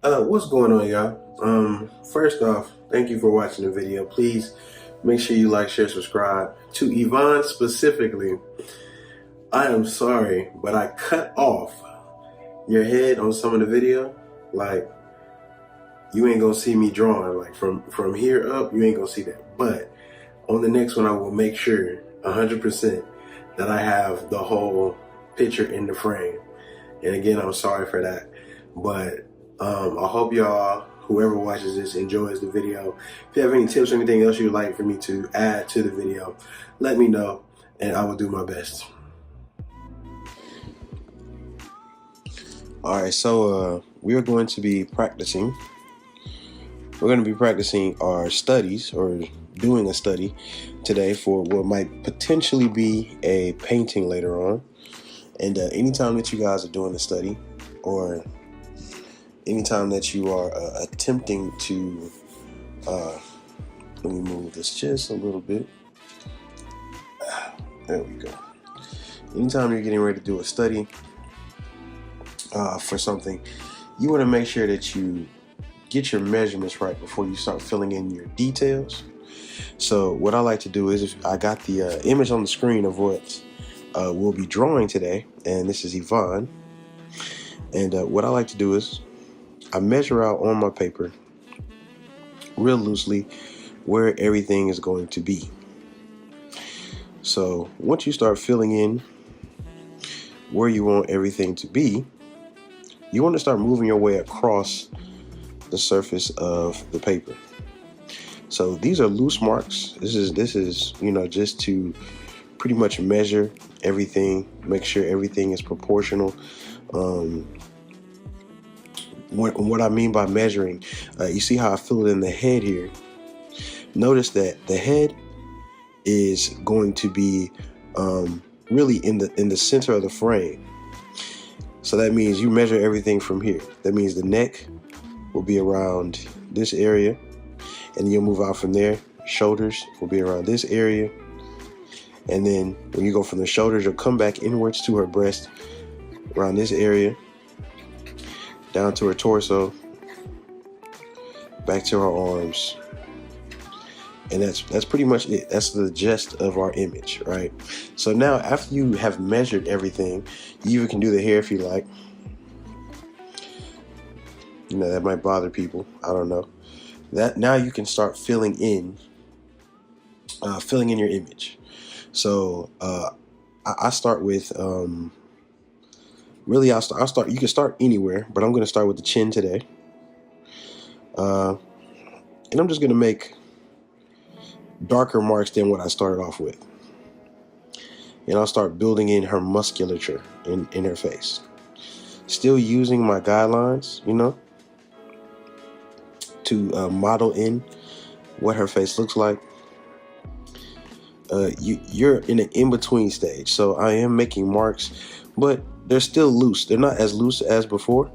What's going on, y'all? First off, thank you for watching the video. Please make sure you like, share, subscribe. To Yvonne specifically, I am sorry, but I cut off your head on some of the video. Like, you ain't gonna see me drawing. Like, from here up, you ain't gonna see that. But on the next one, I will make sure 100% that I have the whole picture in the frame. And again, I'm sorry for that. But I hope y'all, whoever watches this, enjoys the video. If you have any tips or anything else you'd like for me to add to the video, let me know and I will do my best. Alright, so we are going to be practicing. We're going to be practicing our studies, or doing a study today for what might potentially be a painting later on. And anytime that you guys are doing a study, or anytime that you are attempting to, let me move this just a little bit. There we go. Anytime you're getting ready to do a study for something, you want to make sure that you get your measurements right before you start filling in your details. So what I like to do is, if I got the image on the screen of what we'll be drawing today, and this is Yvonne, and what I like to do is I measure out on my paper real loosely where everything is going to be. So once you start filling in where you want everything to be, you want to start moving your way across the surface of the paper. So these are loose marks. This is you know, just to pretty much measure everything, make sure everything is proportional. What I mean by measuring, you see how I fill it in the head here. Notice that the head is going to be really in the center of the frame. So that means you measure everything from here. That means the neck will be around this area, and you'll move out from there. Shoulders will be around this area, and then when you go from the shoulders, you'll come back inwards to her breast around this area, down to her torso, back to her arms. And that's pretty much it. That's the gist of our image, right? So now, after you have measured everything, you even can do the hair if you like. You know, that might bother people. I don't know. That now you can start filling in your image. So I start with really, I'll start. You can start anywhere, but I'm going to start with the chin today, and I'm just going to make darker marks than what I started off with, and I'll start building in her musculature in her face, still using my guidelines, you know, to model in what her face looks like. You're in an in-between stage, so I am making marks, but they're still loose. They're not as loose as before,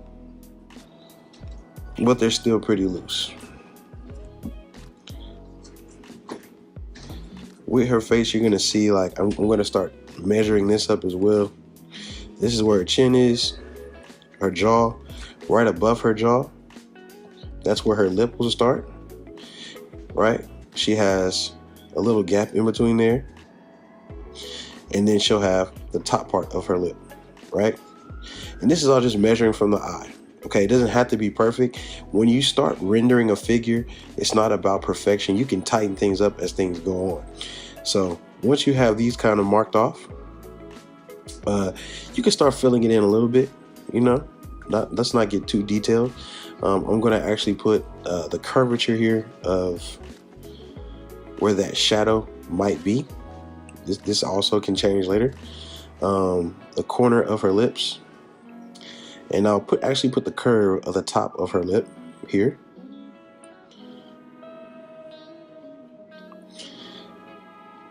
but they're still pretty loose. With her face, you're gonna see, like, I'm gonna start measuring this up as well. This is where her chin is, her jaw, right above her jaw. That's where her lip will start, right? She has a little gap in between there, and then she'll have the top part of her lip, right? And this is all just measuring from the eye. Okay, it doesn't have to be perfect. When you start rendering a figure, it's not about perfection. You can tighten things up as things go on. So once you have these kind of marked off, you can start filling it in a little bit, you know. Let's not get too detailed. I'm going to actually put the curvature here of where that shadow might be. This also can change later. The corner of her lips, and I'll actually put the curve of the top of her lip here.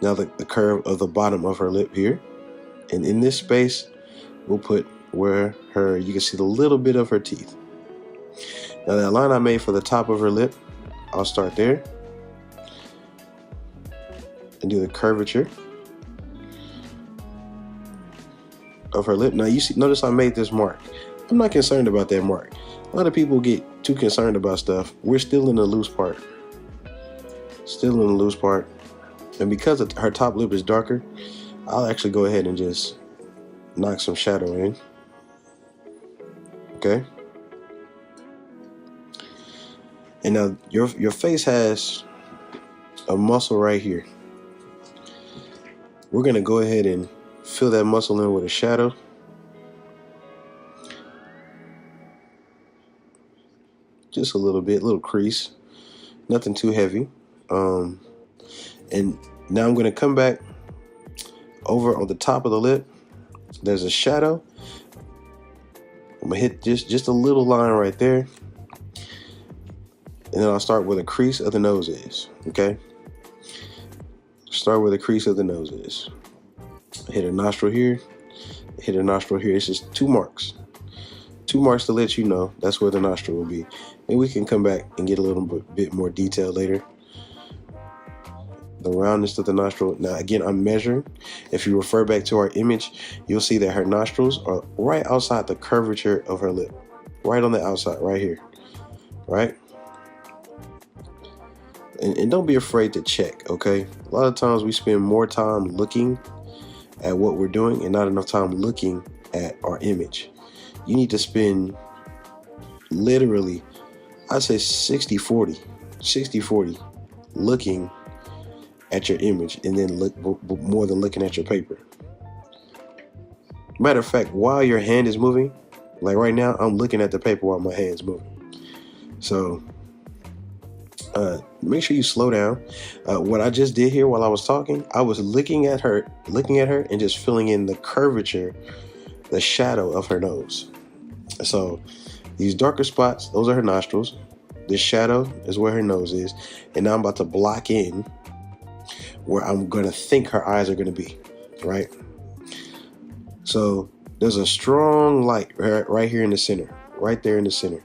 Now the curve of the bottom of her lip here, and in this space we'll put where you can see the little bit of her teeth. Now that line I made for the top of her lip, I'll start there and do the curvature of her lip. Now you see, notice I made this mark. I'm not concerned about that mark. lot of people get too concerned about stuff. We're still in the loose part. Still in the loose part. And because her top lip is darker, I'll actually go ahead and just knock some shadow in. Okay. And now your face has a muscle right here. We're going to go ahead and fill that muscle in with a shadow. Just a little bit, little crease. Nothing too heavy. And now I'm going to come back over on the top of the lip. There's a shadow. I'm going to hit just a little line right there. And then I'll start where the crease of the nose is. Okay? Start where the crease of the nose is. Hit a nostril here. Hit a nostril here. It's just 2 marks. 2 marks to let you know that's where the nostril will be. And we can come back and get a little bit more detail later. The roundness of the nostril. Now again, I'm measuring. If you refer back to our image, you'll see that her nostrils are right outside the curvature of her lip. Right on the outside, right here. Right? And don't be afraid to check, okay? A lot of times we spend more time looking at what we're doing and not enough time looking at our image. You need to spend literally, I'd say 60-40 looking at your image and then look more than looking at your paper. Matter of fact, while your hand is moving, like right now, I'm looking at the paper while my hand's moving. So make sure you slow down. What I just did here while I was talking, I was looking at her and just filling in the curvature, the shadow of her nose. So these darker spots, those are her nostrils. This shadow is where her nose is. And now I'm about to block in where I'm going to think her eyes are going to be, right? So there's a strong light right here in the center, right there in the center.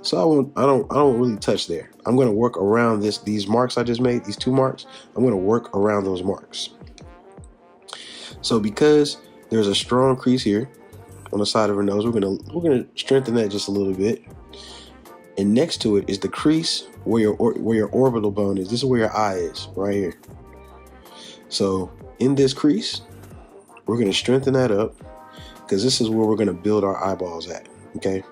So I don't really touch there. I'm going to work around these marks I just made, these 2 marks. I'm going to work around those marks. So because there's a strong crease here on the side of her nose, we're going to strengthen that just a little bit. And next to it is the crease where your orbital bone is. This is where your eye is, right here. So in this crease, we're going to strengthen that up because this is where we're going to build our eyeballs at, okay?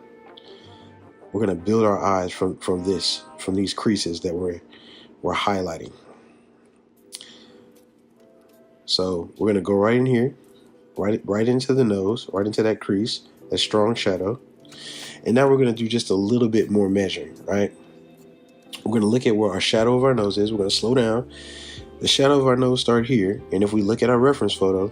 We're going to build our eyes from these creases that we're highlighting. So we're going to go right in here, right into the nose, right into that crease, that strong shadow. And now we're going to do just a little bit more measuring, right? We're going to look at where our shadow of our nose is. We're going to slow down. The shadow of our nose start here. And if we look at our reference photo,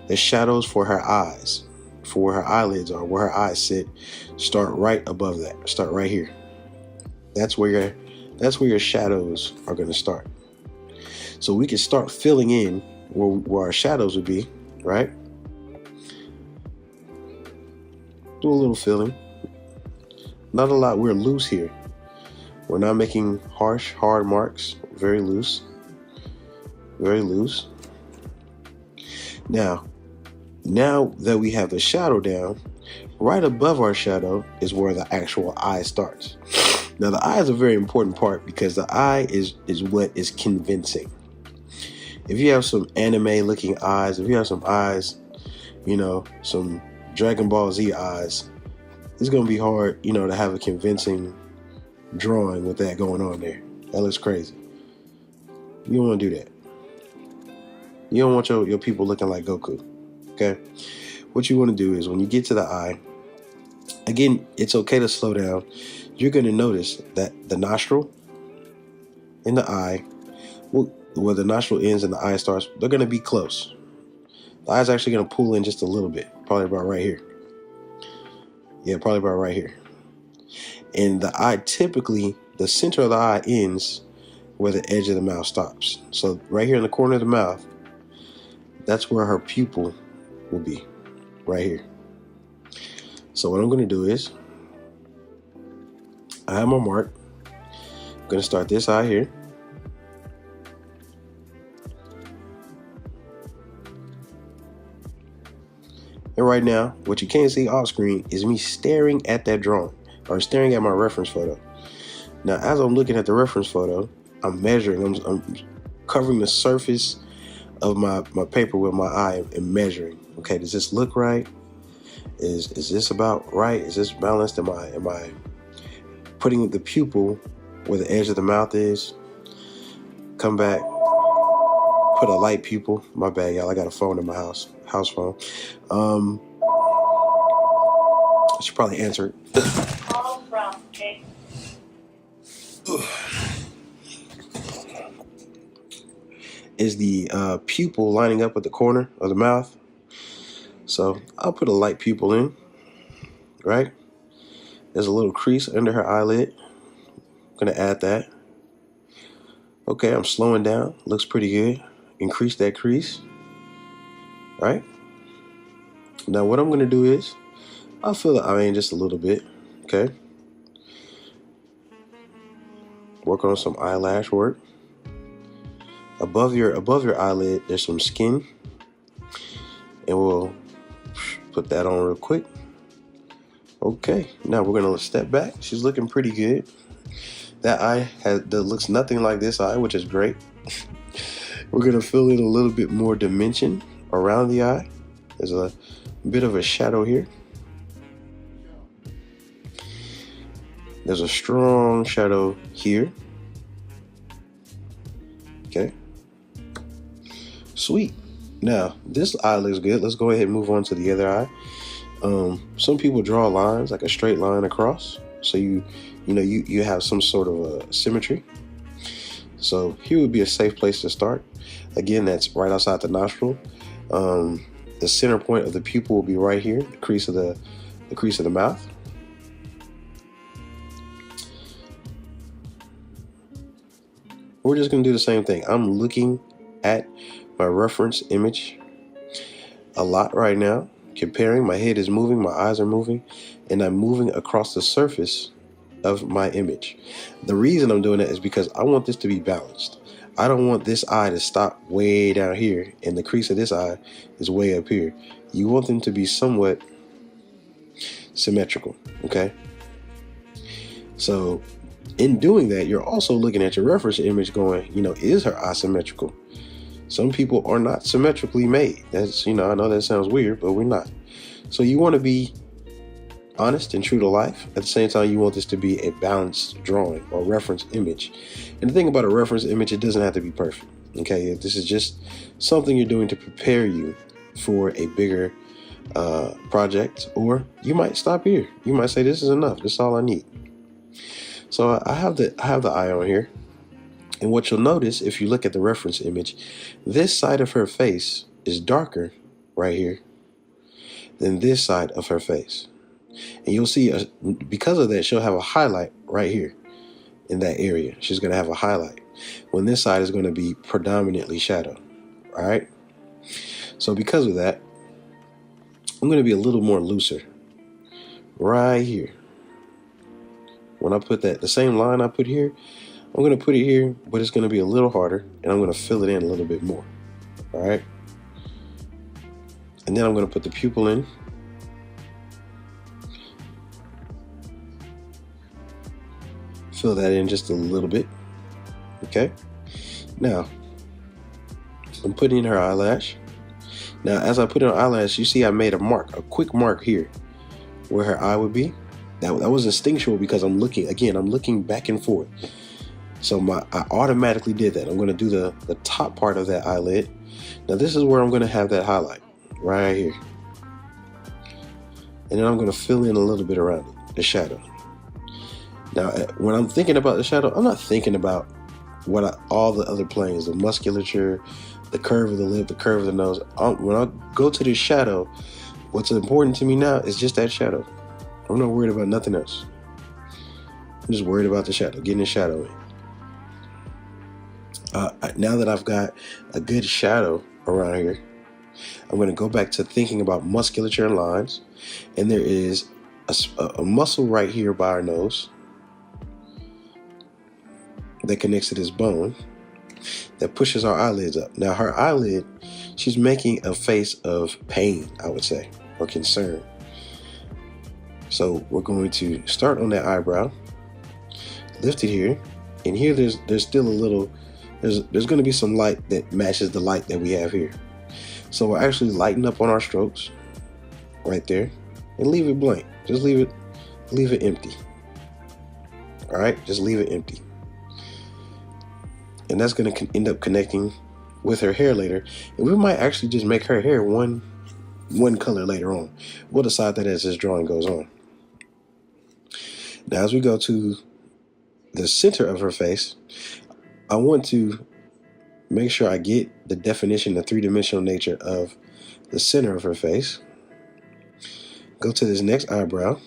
the shadows for her eyes, for where her eyelids are, where her eyes sit, start right above that. Start right here. That's where your shadows are going to start. So we can start filling in where our shadows would be, right? Do a little filling. Not a lot. We're loose here. We're not making harsh, hard marks. Very loose. Very loose. Now that we have the shadow down, right above our shadow is where the actual eye starts. Now the eye is a very important part because the eye is what is convincing. If you have some anime looking eyes, if you have some eyes, some Dragon Ball Z eyes, it's going to be hard, to have a convincing drawing with that going on there. That looks crazy. You don't want to do that. You don't want your people looking like Goku. Okay? What you want to do is when you get to the eye, again, it's okay to slow down. You're going to notice that the nostril and the eye, where the nostril ends and the eye starts, they're going to be close. The eye's actually going to pull in just a little bit, probably about right here. Yeah, probably about right here. And the eye, typically, the center of the eye ends where the edge of the mouth stops. So right here in the corner of the mouth, that's where her pupil will be, right here. So what I'm going to do is, I have my mark. I'm going to start this eye here. And right now, what you can't see off screen is me staring at that drawing. or staring at my reference photo. Now, as I'm looking at the reference photo, I'm measuring. I'm covering the surface of my paper with my eye and measuring. Okay, does this look right? Is this about right? Is this balanced? Am I putting the pupil where the edge of the mouth is? Come back, put a light pupil. My bad, y'all. I got a phone in my house phone. I should probably answer it. Call from Jake. Is the pupil lining up with the corner of the mouth? So I'll put a light pupil in, right? There's a little crease under her eyelid. I'm gonna add that. Okay, I'm slowing down. Looks pretty good. Increase that crease, right? Now what I'm gonna do is, I'll fill the eye in just a little bit, okay? Work on some eyelash work. Above your eyelid, there's some skin, and we'll put that on real quick. Okay, now we're gonna step back. She's looking pretty good. That eye that looks nothing like this eye, which is great. We're gonna fill in a little bit more dimension around the eye. There's a bit of a shadow here. There's a strong shadow here. Okay. Sweet. Now, this eye looks good. Let's go ahead and move on to the other eye. Some people draw lines, like a straight line across. So you have some sort of a symmetry. So here would be a safe place to start. Again, that's right outside the nostril. The center point of the pupil will be right here, the crease of the mouth. We're just gonna do the same thing. I'm looking at my reference image a lot right now, comparing. My head is moving, my eyes are moving, and I'm moving across the surface of my image. The reason I'm doing that is because I want this to be balanced. I don't want this eye to stop way down here and the crease of this eye is way up here. You want them to be somewhat symmetrical, okay? So in doing that, you're also looking at your reference image going, is her eye symmetrical? Some people are not symmetrically made. That's, I know that sounds weird, but we're not. So you want to be honest and true to life. At the same time, you want this to be a balanced drawing or reference image. And the thing about a reference image, it doesn't have to be perfect. Okay, this is just something you're doing to prepare you for a bigger project, or you might stop here. You might say, this is enough. This is all I need. So I have the eye on here. And what you'll notice if you look at the reference image, this side of her face is darker right here than this side of her face. And you'll see, because of that, she'll have a highlight right here in that area. She's going to have a highlight when this side is going to be predominantly shadow. All right. So because of that, I'm going to be a little more looser right here. When I put the same line I put here, I'm going to put it here, but it's going to be a little harder, and I'm going to fill it in a little bit more. All right. And then I'm going to put the pupil in. Fill that in just a little bit. Okay. Now, I'm putting in her eyelash. Now, as I put in her eyelash, you see I made a quick mark here where her eye would be. That was instinctual because I'm looking back and forth. So I automatically did that. I'm going to do the top part of that eyelid. Now this is where I'm going to have that highlight right here. And then I'm going to fill in a little bit around it, the shadow. Now, when I'm thinking about the shadow, I'm not thinking about all the other planes, the musculature, the curve of the lip, the curve of the nose. When I go to this shadow, what's important to me now is just that shadow. I'm not worried about nothing else. I'm just worried about the shadow, getting the shadow in. Now that I've got a good shadow around here, I'm going to go back to thinking about musculature and lines. And there is a muscle right here by our nose that connects to this bone that pushes our eyelids up. Now her eyelid, she's making a face of pain, I would say, or concern. So we're going to start on that eyebrow, lift it here, and here there's still a little, there's going to be some light that matches the light that we have here. So we'll actually lighten up on our strokes right there and leave it blank. Just leave it empty. All right, just leave it empty. And that's going to end up connecting with her hair later. And we might actually just make her hair one color later on. We'll decide that as this drawing goes on. Now, as we go to the center of her face, I want to make sure I get the definition, the three-dimensional nature of the center of her face. Go to this next eyebrow.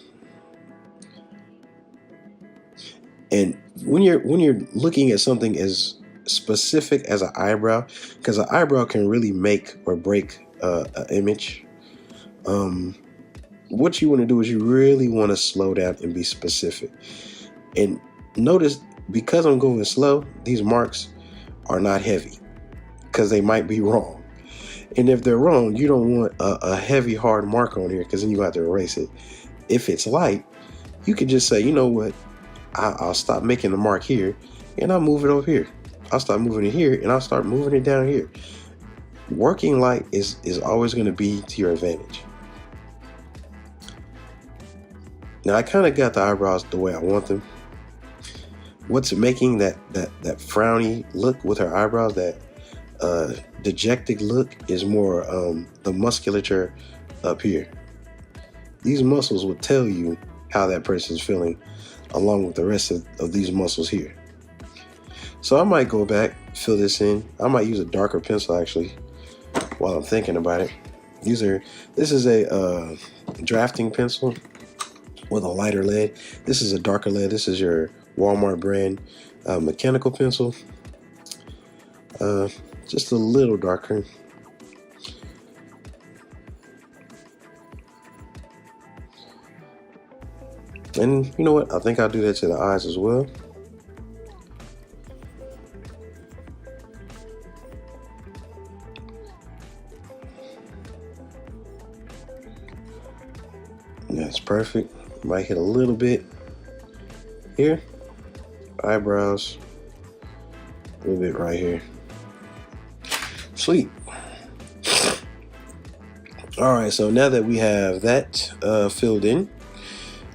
And when you're looking at something as specific as an eyebrow, because an eyebrow can really make or break an image, what you want to do is you really want to slow down and be specific. And notice, because I'm going slow, these marks are not heavy, because they might be wrong. And if they're wrong, you don't want a heavy, hard mark on here, because then you have to erase it. If it's light, you can just say, you know what, I'll stop making the mark here, and I'll move it over here. I'll start moving it here, and I'll start moving it down here. Working light is always going to be to your advantage. Now, I kind of got the eyebrows the way I want them. What's making that frowny look with her eyebrows, that dejected look, is more the musculature up here. These muscles will tell you how that person's feeling, along with the rest of these muscles here. So I might go back, fill this in. I might use a darker pencil actually while I'm thinking about it. This is a drafting pencil with a lighter lead. This is a darker lead. This is your Walmart brand mechanical pencil. Just a little darker. And you know what? I think I'll do that to the eyes as well. That's perfect. Might hit a little bit here. Eyebrows. A little bit right here. Sweet. All right, so now that we have that filled in,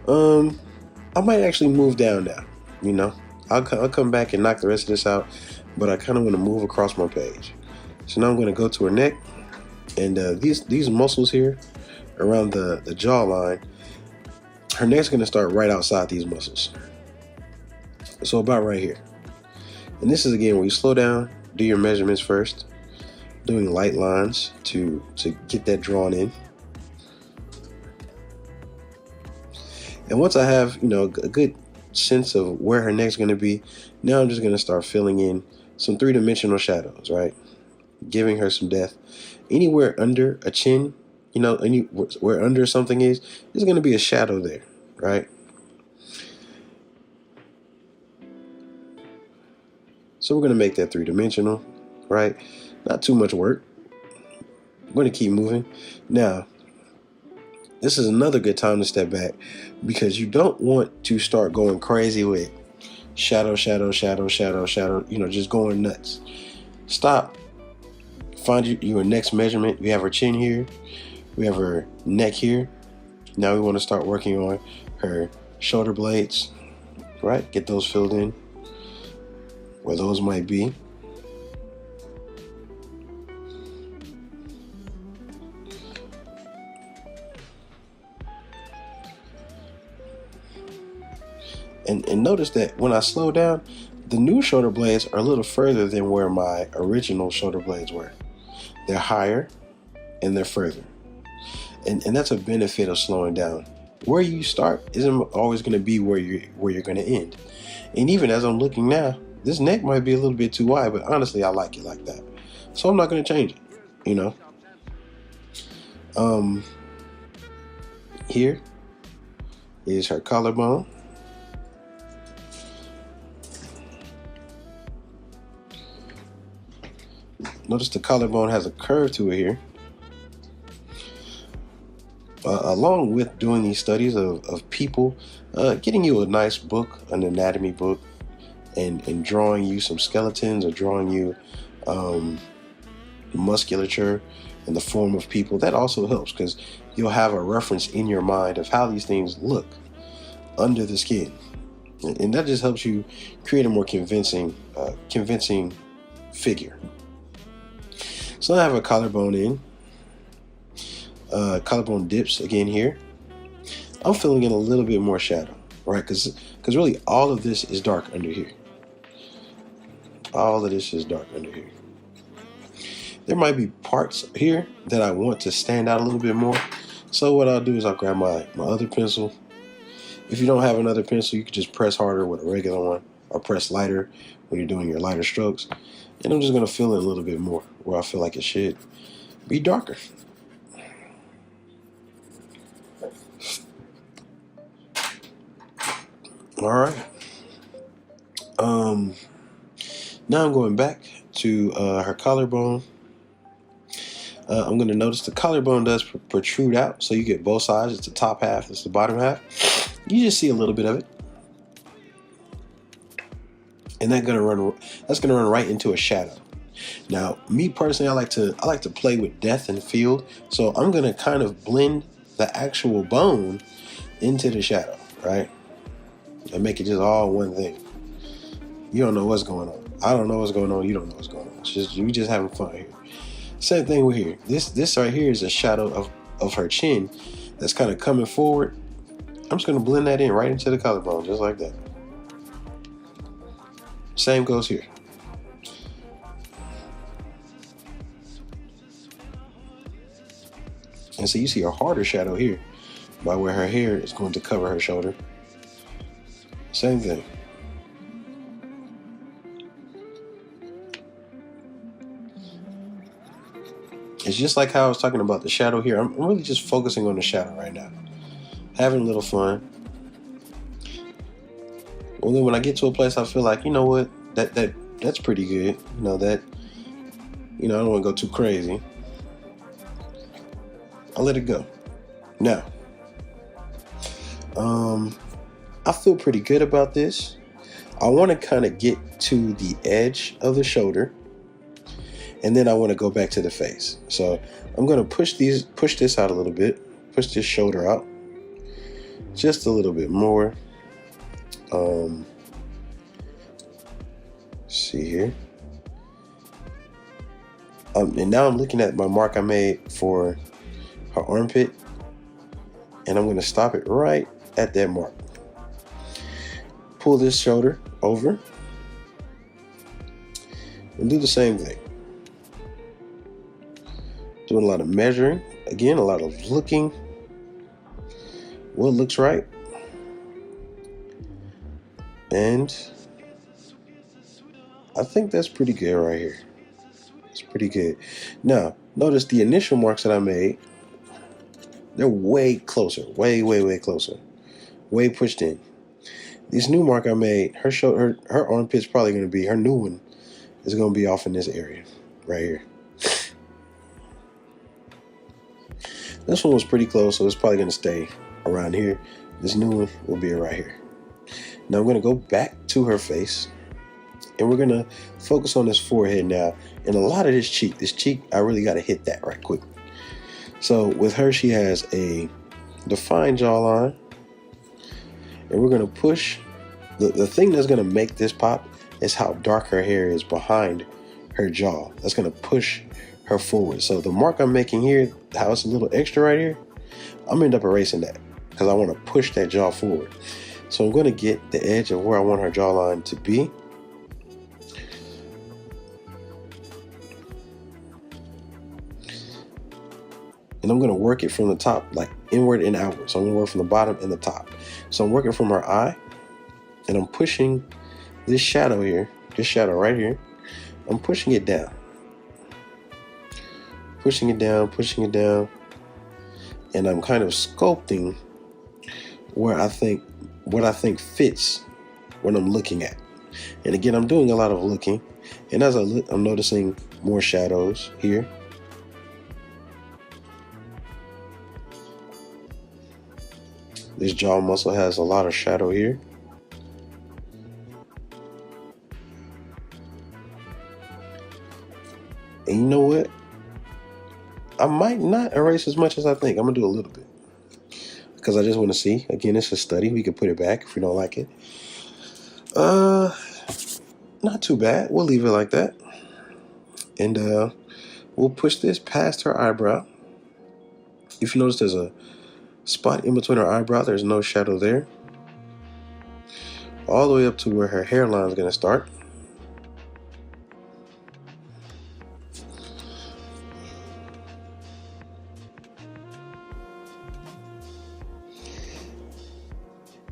I might actually move down now. You know, I'll come back and knock the rest of this out, but I kind of want to move across my page. So now I'm going to go to her neck, and these muscles here around the jawline, her neck's going to start right outside these muscles. So about right here. And this is, again, where you slow down, do your measurements first, doing light lines to get that drawn in. And once I have, you know, a good sense of where her neck's going to be, now I'm just going to start filling in some three-dimensional shadows, right? Giving her some depth. Anywhere under a chin, you know, where under something is, there's going to be a shadow there, right? So we're going to make that three-dimensional, right? Not too much work. I'm going to keep moving. Now, this is another good time to step back, because you don't want to start going crazy with shadow, shadow, shadow, shadow, shadow, you know, just going nuts. Stop. Find your next measurement. We have her chin here. We have her neck here. Now we want to start working on her shoulder blades, right? Get those filled in where those might be. And notice that when I slow down, the new shoulder blades are a little further than where my original shoulder blades were. They're higher and they're further. And that's a benefit of slowing down. Where you start isn't always going to be where you're going to end. And even as I'm looking now, this neck might be a little bit too wide, but honestly, I like it like that. So I'm not going to change it, you know. Here is her collarbone. Notice the collarbone has a curve to it here. along with doing these studies of people, getting you a nice book, an anatomy book, and drawing you some skeletons or drawing you musculature in the form of people, that also helps because you'll have a reference in your mind of how these things look under the skin. And that just helps you create a more convincing figure. So I have a collarbone in. Collarbone dips again here. I'm filling in a little bit more shadow, right? Because really all of this is dark under here. All of this is dark under here. There might be parts here that I want to stand out a little bit more. So what I'll do is I'll grab my other pencil. If you don't have another pencil, you can just press harder with a regular one or press lighter when you're doing your lighter strokes. And I'm just going to fill in a little bit more where I feel like it should be darker. All right. Now I'm going back to her collarbone. I'm going to notice the collarbone does protrude out, so you get both sides. It's the top half, it's the bottom half. You just see a little bit of it, and that's going to run right into a shadow. Now, me personally, I like to play with depth and field, so I'm going to kind of blend the actual bone into the shadow, right, and make it just all one thing. You don't know what's going on. I don't know what's going on. You don't know what's going on. We just having fun here. Same thing with here. This right here is a shadow of her chin that's kind of coming forward. I'm just going to blend that in right into the collarbone, just like that. Same goes here. And so you see a harder shadow here by where her hair is going to cover her shoulder. Same thing. It's just like how I was talking about the shadow here. I'm really just focusing on the shadow right now. Having a little fun. Well, then when I get to a place I feel like, you know what, that's pretty good. I don't want to go too crazy. I'll let it go. Now, I feel pretty good about this. I want to kind of get to the edge of the shoulder, and then I want to go back to the face. So I'm going to push this out a little bit, push this shoulder out just a little bit more. See here. And now I'm looking at my mark I made for her armpit, and I'm going to stop it right at that mark. Pull this shoulder over and do the same thing. Doing a lot of measuring, again, a lot of looking what looks right. And I think that's pretty good right here. It's pretty good. Now, notice the initial marks that I made, they're way closer, way closer, way pushed in. This new mark I made, her armpit's probably going to be, her new one is going to be off in this area right here. This one was pretty close, so it's probably going to stay around here. This new one will be right here. Now I'm going to go back to her face, and we're going to focus on this forehead now. And a lot of this cheek, I really got to hit that right quick. So with her, she has a defined jawline, and we're going to push. The thing that's going to make this pop is how dark her hair is behind her jaw. That's going to push her forward. So the mark I'm making here, how it's a little extra right here, I'm going to end up erasing that because I want to push that jaw forward. So I'm going to get the edge of where I want her jawline to be. And I'm going to work it from the top, like inward and outward. So I'm going to work from the bottom and the top. So I'm working from her eye, and I'm pushing this shadow here, this shadow right here. I'm pushing it down. Pushing it down, pushing it down. And I'm kind of sculpting what I think fits what I'm looking at. And again, I'm doing a lot of looking. And as I look, I'm noticing more shadows here. This jaw muscle has a lot of shadow here. And you know what? I might not erase as much as I think. I'm going to do a little bit. Because I just want to see. Again, it's a study. We can put it back if we don't like it. Not too bad. We'll leave it like that. And we'll push this past her eyebrow. If you notice there's a spot in between her eyebrow, there's no shadow there. All the way up to where her hairline is going to start.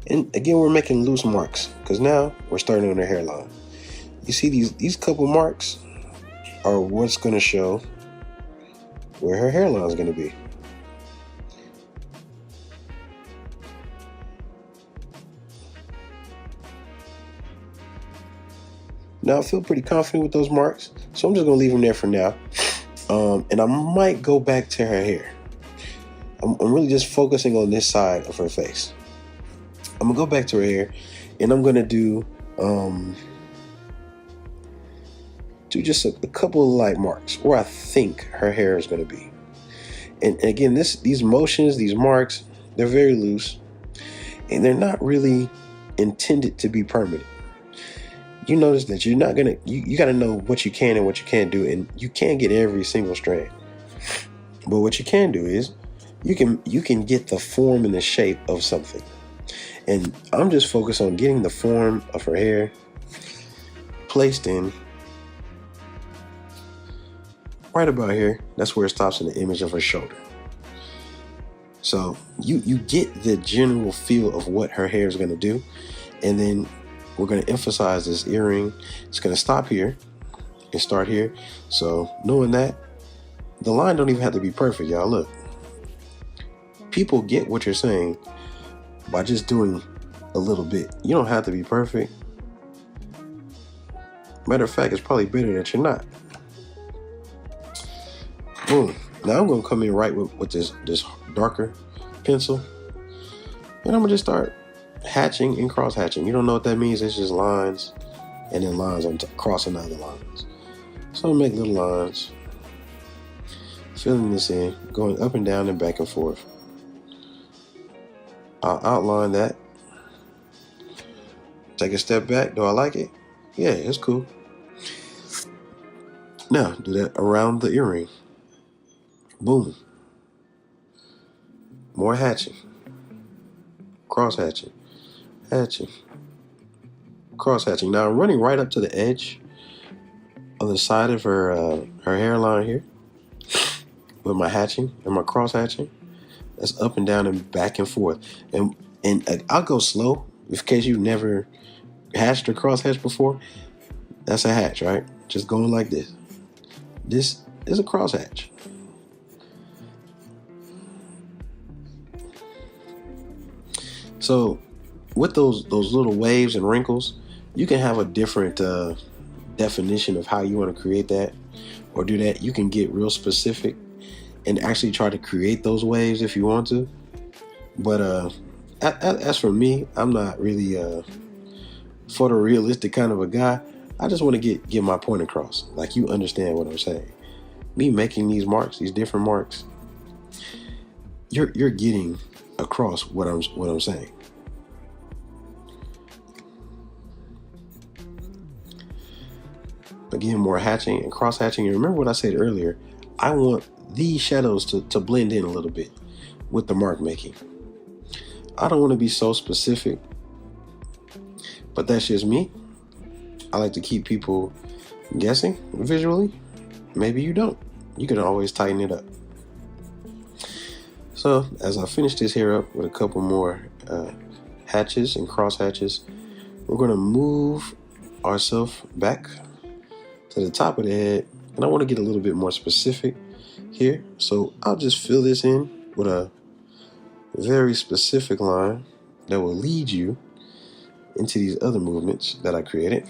And again, we're making loose marks because now we're starting on her hairline. You see these couple marks are what's going to show where her hairline is going to be. Now I feel pretty confident with those marks, so I'm just going to leave them there for now. And I might go back to her hair. I'm really just focusing on this side of her face. I'm going to go back to her hair, and I'm going to do just a couple of light marks where I think her hair is going to be. And again, these motions, these marks, they're very loose, and they're not really intended to be permanent. You notice that you're not gonna, you got to know what you can and what you can't do, and you can't get every single strand. But what you can do is you can get the form and the shape of something. And I'm just focused on getting the form of her hair placed in right about here. That's where it stops in the image of her shoulder. So you get the general feel of what her hair is going to do, and then we're going to emphasize this earring. It's going to stop here and start here. So knowing that, the line don't even have to be perfect, y'all. Look, people get what you're saying by just doing a little bit. You don't have to be perfect. Matter of fact, it's probably better that you're not. Boom. Now I'm going to come in right with this darker pencil, and I'm going to just start hatching and cross hatching. You don't know what that means. It's just lines and then lines on crossing other lines. So I'm going to make little lines, filling this in, going up and down and back and forth. I'll outline that. Take a step back. Do I like it? Yeah, it's cool. Now do that around the earring. Boom. More hatching. Cross hatching. Hatching. Cross hatching. Now I'm running right up to the edge on the side of her hairline here with my hatching and my cross hatching. That's up and down and back and forth. And I'll go slow in case you've never hatched or cross hatched before. That's a hatch, right? Just going like this. This is a cross hatch. So with those little waves and wrinkles, you can have a different definition of how you want to create that or do that. You can get real specific and actually try to create those waves if you want to. But as for me, I'm not really a photorealistic kind of a guy. I just want to get my point across. Like, you understand what I'm saying. Me making these marks, these different marks, you're getting across what I'm saying. Again, more hatching and cross hatching. And remember what I said earlier, I want these shadows to blend in a little bit with the mark making. I don't want to be so specific, but that's just me. I like to keep people guessing visually. Maybe you don't. You can always tighten it up. So as I finish this hair up with a couple more hatches and cross hatches, we're going to move ourselves back to the top of the head, and I want to get a little bit more specific here. So I'll just fill this in with a very specific line that will lead you into these other movements that I created.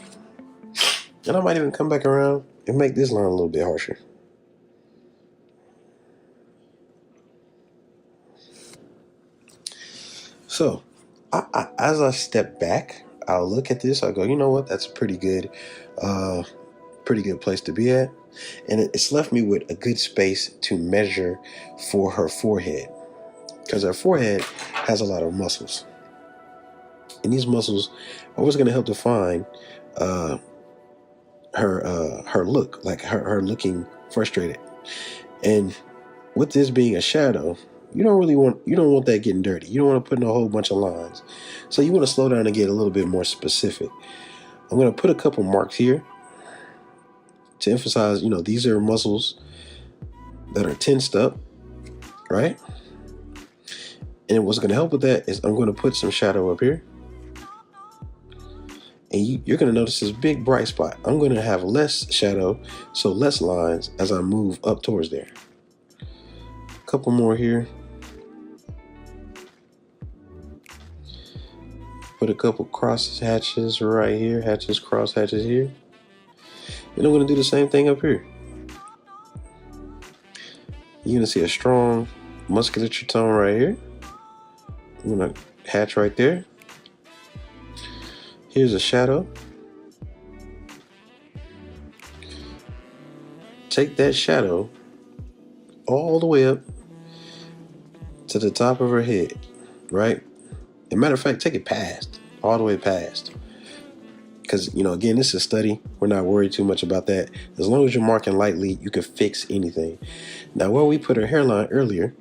And I might even come back around and make this line a little bit harsher. So as I step back, I'll look at this. I'll go, you know what? That's a pretty good place to be at. And it's left me with a good space to measure for her forehead, because her forehead has a lot of muscles. And these muscles are what's going to help define her look, like her looking frustrated. And with this being a shadow, you don't want that getting dirty. You don't want to put in a whole bunch of lines. So you want to slow down and get a little bit more specific. I'm going to put a couple marks here to emphasize, these are muscles that are tensed up, right? And what's going to help with that is I'm going to put some shadow up here. And you're going to notice this big bright spot. I'm going to have less shadow, so less lines as I move up towards there. A couple more here. Put a couple cross hatches right here. Hatches, cross hatches here. And I'm going to do the same thing up here. You're going to see a strong musculature tone right here. I'm going to hatch right there. Here's a shadow. Take that shadow all the way up to the top of her head, right? As a matter of fact, take it past, all the way past. Because, again, this is a study. We're not worried too much about that. As long as you're marking lightly, you can fix anything. Now, where we put her hairline earlier,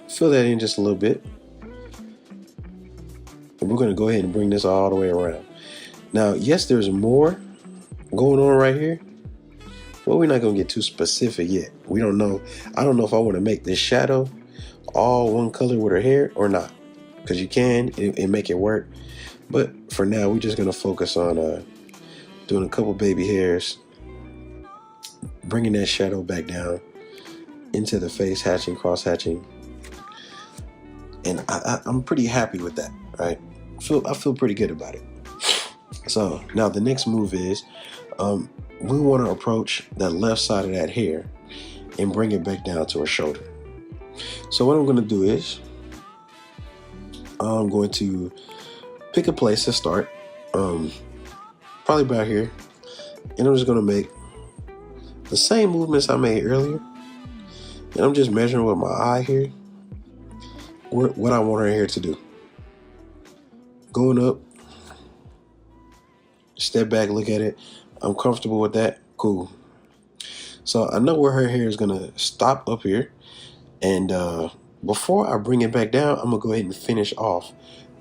fill that in just a little bit. And we're going to go ahead and bring this all the way around. Now, yes, there's more going on right here, but we're not going to get too specific yet. We don't know. I don't know if I want to make this shadow all one color with her hair or not, because you can and make it work. But for now, we're just going to focus on doing a couple baby hairs, bringing that shadow back down into the face, hatching, cross hatching. And I'm pretty happy with that, right? I feel pretty good about it. So now the next move is we want to approach that left side of that hair and bring it back down to her shoulder. So what I'm going to do is I'm going to pick a place to start, probably about here, and I'm just going to make the same movements I made earlier, and I'm just measuring with my eye here what I want her hair to do. Going up, step back, look at it. I'm comfortable with that. Cool. So I know where her hair is going to stop up here, and before I bring it back down, I'm going to go ahead and finish off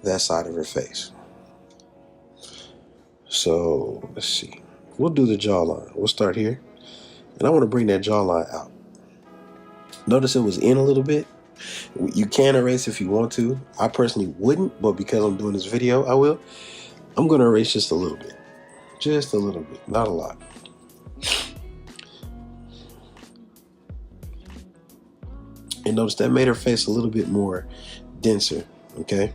that side of her face. So let's see. We'll do the jawline. We'll start here. And I want to bring that jawline out. Notice it was in a little bit. You can erase if you want to. I personally wouldn't, but because I'm doing this video, I will. I'm going to erase just a little bit. Just a little bit. Not a lot. And notice that made her face a little bit more denser. Okay.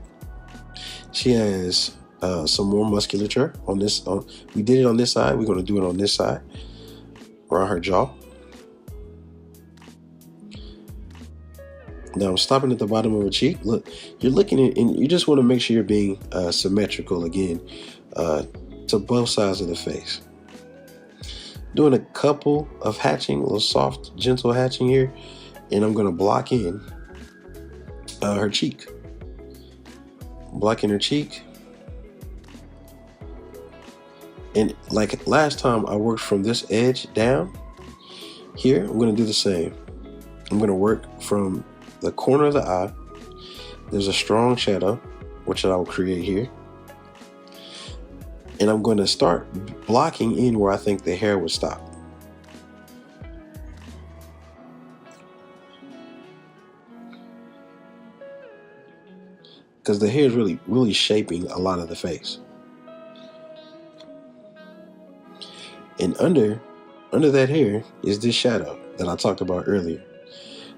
She has some more musculature on this. We did it on this side. We're going to do it on this side, around her jaw. Now I'm stopping at the bottom of her cheek. Look, you're looking at, and you just want to make sure you're being symmetrical again to both sides of the face. Doing a couple of hatching, a little soft, gentle hatching here, and I'm going to block in her cheek. Blocking her cheek. And like last time, I worked from this edge down. Here, I'm going to do the same. I'm going to work from the corner of the eye. There's a strong shadow, which I will create here. And I'm going to start blocking in where I think the hair would stop. Because the hair is really shaping a lot of the face. And under that hair is this shadow that I talked about earlier.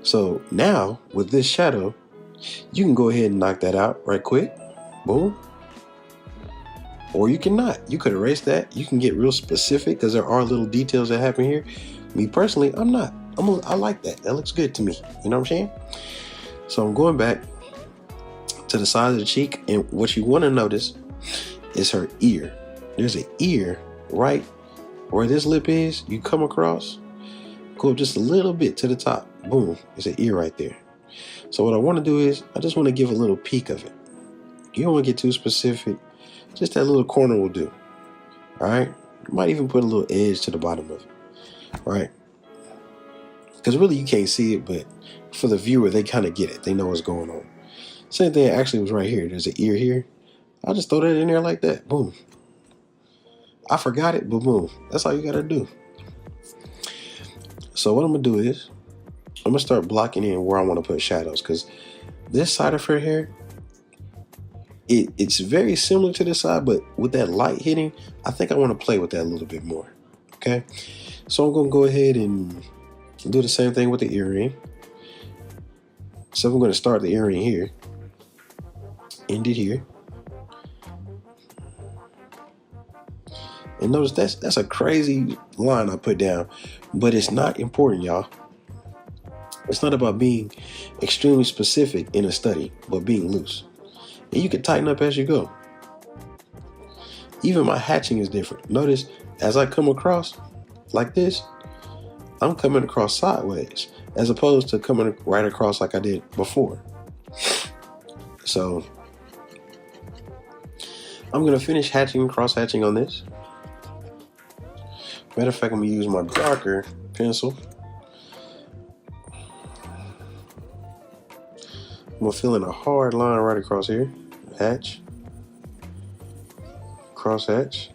So now with this shadow, you can go ahead and knock that out right quick. Boom. Or you cannot. You could erase that. You can get real specific because there are little details that happen here. Me personally, I'm not. I like that. That looks good to me. You know what I'm saying? So I'm going back to the side of the cheek. And what you want to notice is her ear. There's an ear right where this lip is. You come across, go up just a little bit to the top. Boom, there's an ear right there. So what I want to do is I just want to give a little peek of it. You don't want to get too specific. Just that little corner will do. All right. You might even put a little edge to the bottom of it. All right. Because really you can't see it, but for the viewer, they kind of get it. They know what's going on. Same thing actually was right here. There's an ear here. I'll just throw that in there like that. Boom. I forgot it, but boom. That's all you got to do. So what I'm going to do is I'm going to start blocking in where I want to put shadows, because this side of her hair, it's very similar to this side, but with that light hitting, I think I want to play with that a little bit more. Okay. So I'm going to go ahead and do the same thing with the earring. So I'm going to start the earring here, end it here. And notice that's a crazy line I put down, but it's not important, y'all. It's not about being extremely specific in a study, but being loose. And you can tighten up as you go. Even my hatching is different. Notice as I come across like this, I'm coming across sideways as opposed to coming right across like I did before. So I'm going to finish hatching, cross hatching on this. Matter of fact, I'm going to use my darker pencil. I'm going to fill in a hard line right across here. Hatch. Cross hatch.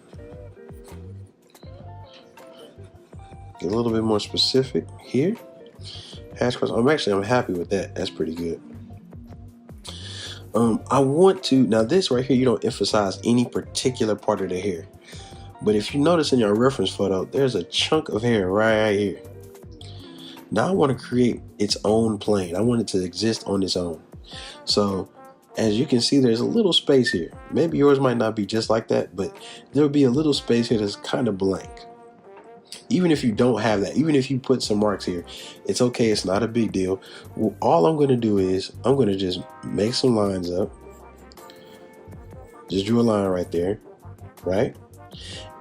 Get a little bit more specific here. Hatch cross. I'm happy with that. That's pretty good. I want to, now this right here, you don't emphasize any particular part of the hair. But if you notice in your reference photo, there's a chunk of hair right here. Now I want to create its own plane. I want it to exist on its own. So as you can see, there's a little space here. Maybe yours might not be just like that, but there'll be a little space here that's kind of blank. Even if you don't have that, even if you put some marks here, it's okay. It's not a big deal. Well, all I'm going to do is I'm going to just make some lines up. Just drew a line right there, right?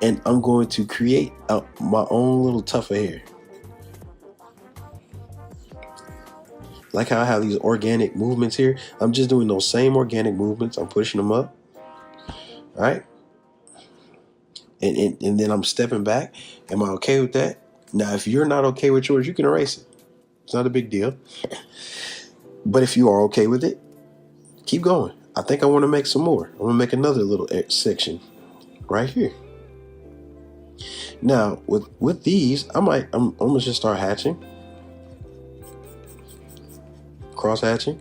And I'm going to create my own little tuft of hair. Like how I have these organic movements here. I'm just doing those same organic movements. I'm pushing them up. All right. And then I'm stepping back. Am I okay with that? Now, if you're not okay with yours, you can erase it. It's not a big deal. But if you are okay with it, keep going. I think I want to make some more. I'm going to make another little section right here. Now, with these, I'm going to just start hatching. Cross hatching.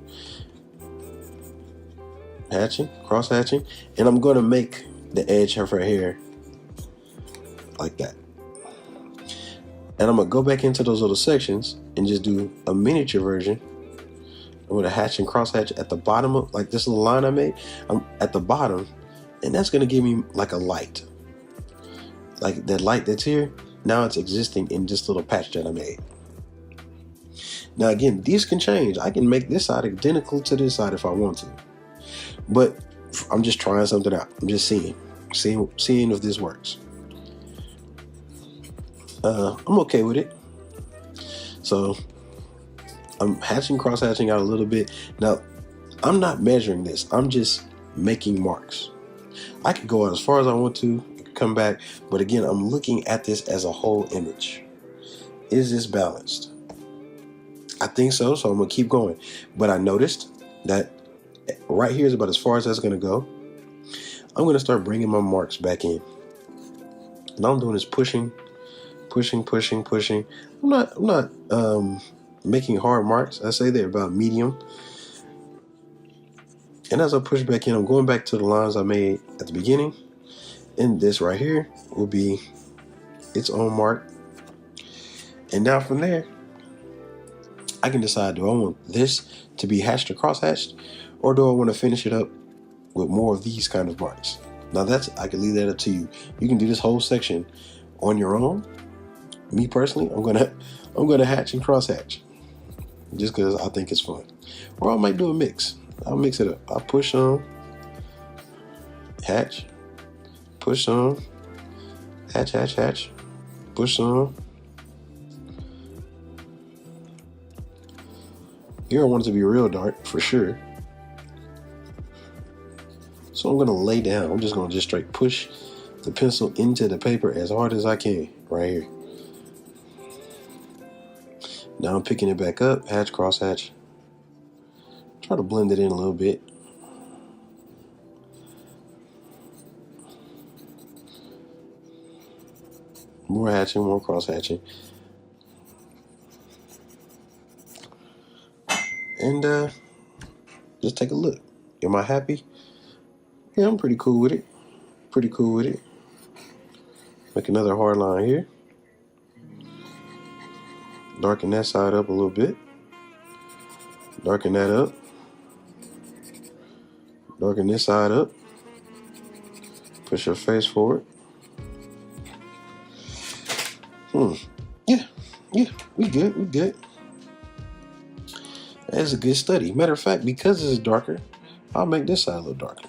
Hatching. Cross hatching. And I'm going to make the edge of her hair like that. And I'm going to go back into those little sections and just do a miniature version. I'm going to hatch and cross hatch at the bottom of, like this little line I made. I'm at the bottom, and that's going to give me like a light. Like that light that's here, now it's existing in this little patch that I made. Now again, these can change. I can make this side identical to this side if I want to. But I'm just trying something out. I'm just seeing if this works. I'm okay with it. So I'm hatching, cross hatching out a little bit. Now, I'm not measuring this. I'm just making marks. I could go out as far as I want to, come back. But again, I'm looking at this as a whole image. Is this balanced? I think so. So I'm going to keep going. But I noticed that right here is about as far as that's going to go. I'm going to start bringing my marks back in. And all I'm doing is pushing. I'm not making hard marks. I say they're about medium. And as I push back in, I'm going back to the lines I made at the beginning. And this right here will be its own mark. And now from there, I can decide, do I want this to be hatched or cross hatched, or do I want to finish it up with more of these kind of marks? Now I can leave that up to you. You can do this whole section on your own. Me personally, I'm gonna hatch and cross hatch just because I think it's fun. Or I might do a mix. I'll mix it up. I'll push on, hatch, push on, hatch, hatch, hatch, push on. Here I want it to be real dark for sure. So I'm gonna lay down. I'm just gonna straight push the pencil into the paper as hard as I can right here. Now I'm picking it back up, hatch, cross hatch. Try to blend it in a little bit. More hatching, more cross hatching. And just take a look. Am I happy? Yeah, I'm pretty cool with it. Pretty cool with it. Make another hard line here. Darken that side up a little bit. Darken that up. Darken this side up. Push your face forward. Yeah, we good. That's a good study. Matter of fact, because this is darker, I'll make this side a little darker.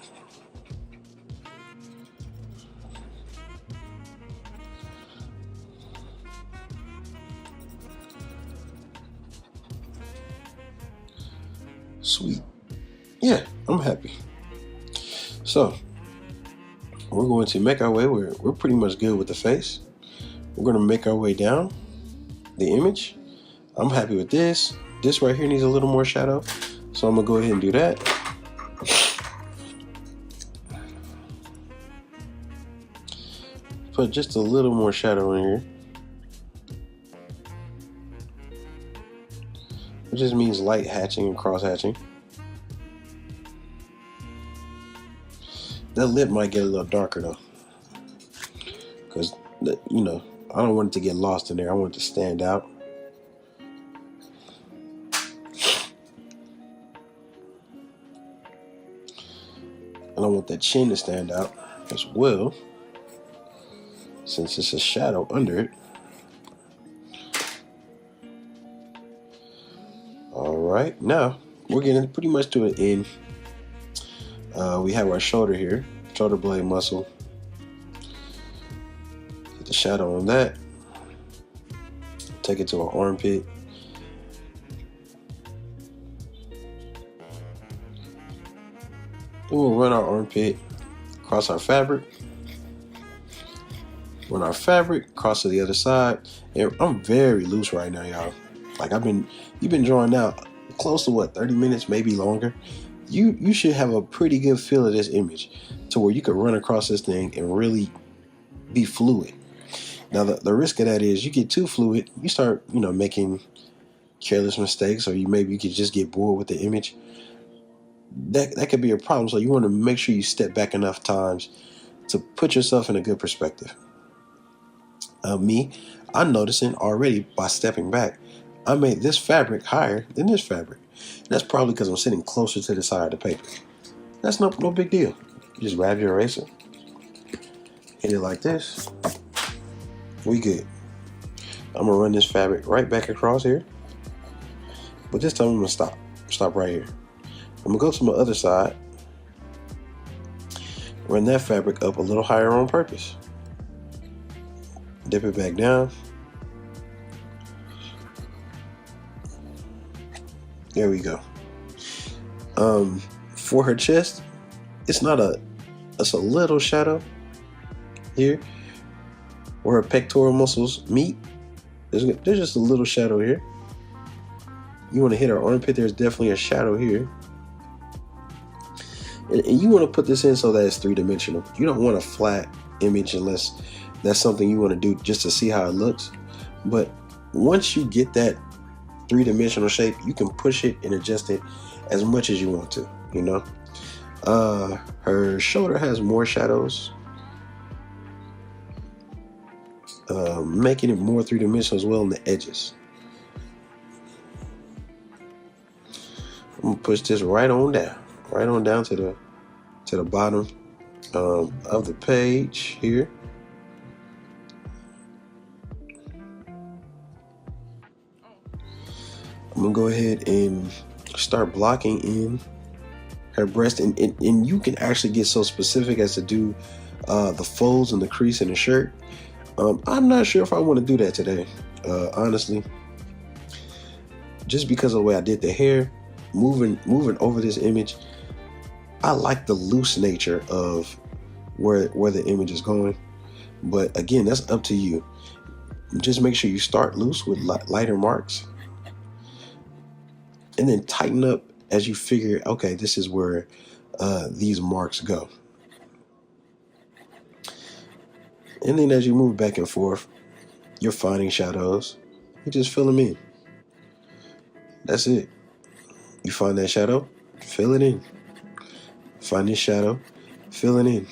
Sweet. Yeah, I'm happy. So, we're going to make our way. We're pretty much good with the face. We're going to make our way down the image. I'm happy with this. This right here needs a little more shadow. So I'm going to go ahead and do that. Put just a little more shadow in here. It just means light hatching and cross hatching. That lip might get a little darker though. Because, you know, I don't want it to get lost in there. I want it to stand out. And I want that chin to stand out as well, since it's a shadow under it. All right, now we're getting pretty much to an end. We have our shoulder here, shoulder blade muscle. Get the shadow on that. Take it to our armpit. Then we'll run our armpit across our fabric. Run our fabric across to the other side. And I'm very loose right now, y'all. Like you've been drawing out close to what, 30 minutes, maybe longer. You should have a pretty good feel of this image to where you could run across this thing and really be fluid. Now the risk of that is you get too fluid, you start, you know, making careless mistakes, or maybe you could just get bored with the image. That could be a problem. So you want to make sure you step back enough times to put yourself in a good perspective. I'm noticing already by stepping back, I made this fabric higher than this fabric. That's probably because I'm sitting closer to the side of the paper. That's no big deal. You just grab your eraser, hit it like this. We good. I'm gonna run this fabric right back across here, but this time I'm gonna stop right here. I'm gonna go to my other side, run that fabric up a little higher on purpose. Dip it back down. There we go. For her chest, it's a little shadow here where her pectoral muscles meet. There's just a little shadow here. You want to hit her armpit. There's definitely a shadow here. And you want to put this in so that it's three-dimensional. You don't want a flat image unless that's something you want to do just to see how it looks. But once you get that three-dimensional shape, you can push it and adjust it as much as you want to, you know. Her shoulder has more shadows, making it more three-dimensional as well in the edges. I'm gonna push this right on down to the bottom of the page here. I'm gonna go ahead and start blocking in her breast, and you can actually get so specific as to do the folds and the crease in the shirt. I'm not sure if I want to do that today, honestly, just because of the way I did the hair. Moving over this image, I like the loose nature of where the image is going, but again, that's up to you. Just make sure you start loose with lighter marks, and then tighten up as you figure, okay, this is where these marks go. And then as you move back and forth, you're finding shadows. You just fill them in. That's it. You find that shadow, fill it in. Find this shadow, fill it in.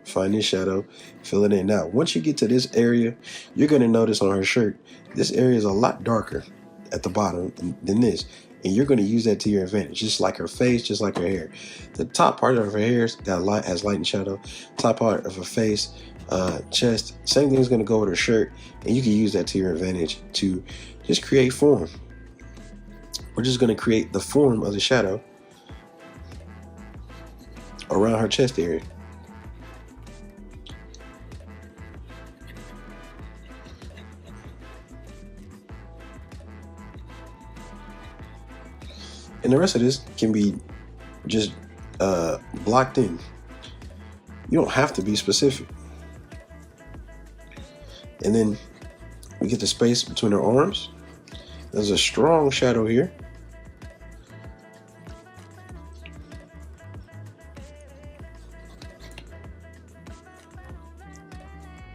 Find this shadow, fill it in. Now, once you get to this area, you're going to notice on her shirt, this area is a lot darker at the bottom than this. And you're going to use that to your advantage, just like her face, just like her hair. The top part of her hair has light and shadow. Top part of her face, chest, same thing is going to go with her shirt. And you can use that to your advantage to just create form. We're just going to create the form of the shadow around her chest area. And the rest of this can be just blocked in. You don't have to be specific. And then we get the space between her arms. There's a strong shadow here.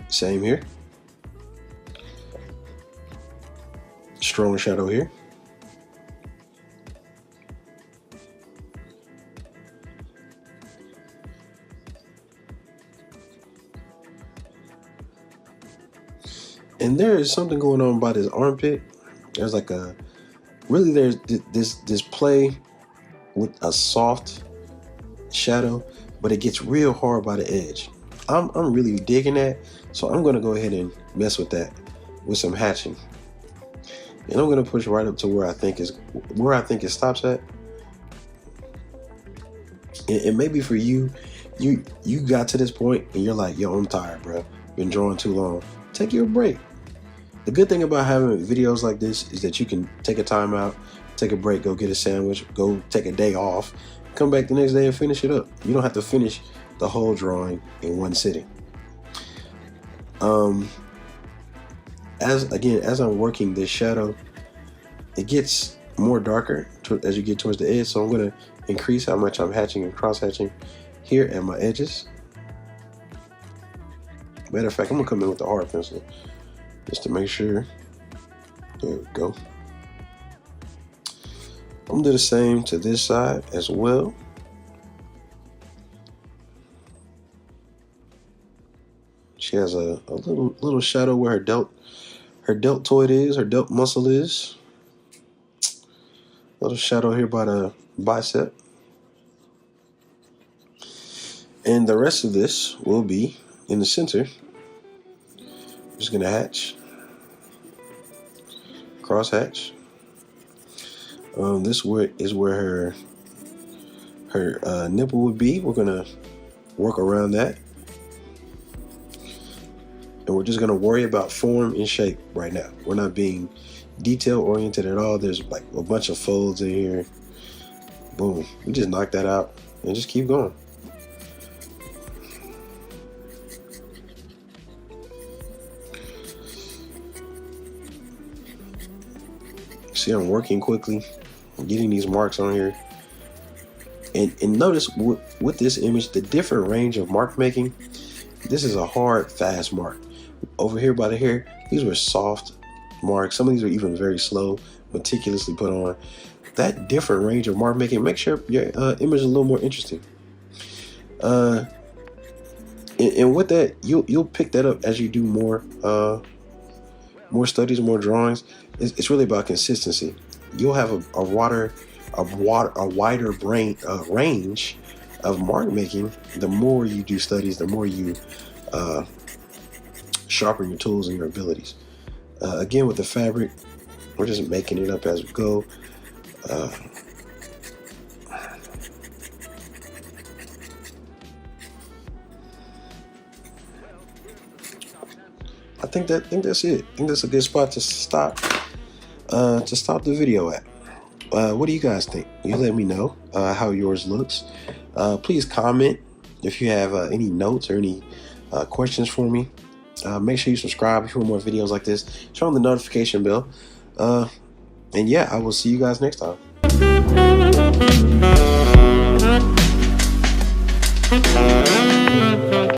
Same here. Strong shadow here. And there is something going on by this armpit. There's like there's this play with a soft shadow, but it gets real hard by the edge. I'm really digging that, so I'm gonna go ahead and mess with that with some hatching, and I'm gonna push right up to where I think it stops at. And maybe for you got to this point and you're like, yo, I'm tired, bro. Been drawing too long. Take you a break. The good thing about having videos like this is that you can take a time out, take a break, go get a sandwich, go take a day off, come back the next day and finish it up. You don't have to finish the whole drawing in one sitting. As I'm working this shadow, it gets more darker as you get towards the edge, so I'm going to increase how much I'm hatching and cross hatching here at my edges. Matter of fact, I'm going to come in with the hard pencil just to make sure. There we go. I'm going to do the same to this side as well. She has a little shadow where her deltoid is, her delt muscle is. Little shadow here by the bicep. And the rest of this will be in the center. I'm just gonna hatch, cross hatch. This is where her nipple would be. We're gonna work around that, and we're just gonna worry about form and shape right now. We're not being detail oriented at all. There's like a bunch of folds in here. Boom. We just knock that out and just keep going. See, I'm working quickly. I'm getting these marks on here. And notice with this image, the different range of mark making. This is a hard, fast mark. Over here by the hair, these were soft marks. Some of these are even very slow, meticulously put on. That different range of mark making makes your image a little more interesting. And with that, you'll pick that up as you do more studies, more drawings. It's really about consistency. You'll have a wider range of mark making. The more you do studies, the more you sharpen your tools and your abilities. Again, with the fabric, we're just making it up as we go. I think that's it. I think that's a good spot to stop the video at. What do you guys think? You let me know how yours looks. Please comment if you have any notes or any questions for me. Make sure you subscribe if you want more videos like this. Turn on the notification bell. And yeah, I will see you guys next time.